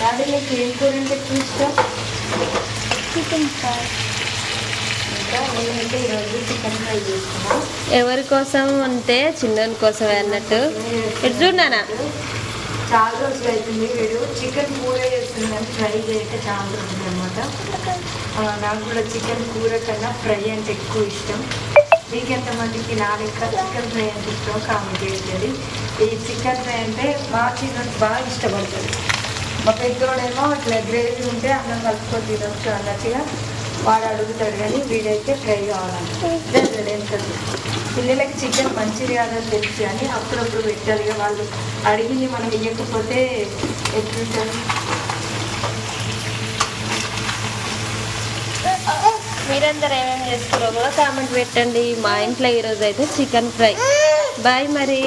అది నీకు ఏం కూర అంటే ఎక్కువ ఇష్టం? Chicken fry. ఇంకా నేనైతే ఈరోజు చికెన్ ఫ్రై చేస్తున్నాను. ఎవరి కోసం అంటే చిన్న కోసమే అన్నట్టు. ఇటు చూడనా చాలా రోజులు అవుతుంది వీడు చికెన్ కూర చేస్తుంది కానీ ఫ్రై చేయక చాలా రోజులు అనమాట. నాకు కూడా చికెన్ కూర కన్నా ఫ్రై అంటే ఎక్కువ ఇష్టం. మీకు ఎంతమందికి నా లెక్క చికెన్ ఫ్రై అంటే ఇష్టం కామెంట్ చేసేది. ఈ చికెన్ ఫ్రై అంటే మా చికెన్ బాగా ఇష్టపడుతుంది. మా పెద్దోడేమో అట్లా గ్రేవీ ఉంటే అన్నం కలుపుకొని తినొచ్చు అన్నట్టుగా వాడు అడుగుతాడు, కానీ వీడైతే ఫ్రై కావాలంటే ఎంత పిల్లలకి చికెన్ మంచిది కాదని తెలుసు కానీ అప్పుడప్పుడు పెట్టాలిగా. వాళ్ళు అడిగింది మనం ఇవ్వకపోతే ఎట్లుంటుంది? మీరందరూ ఏమేమి చేస్తున్నారో కూడా కామెంట్ పెట్టండి. మా ఇంట్లో ఈరోజు అయితే చికెన్ ఫ్రై. బాయ్ మరి.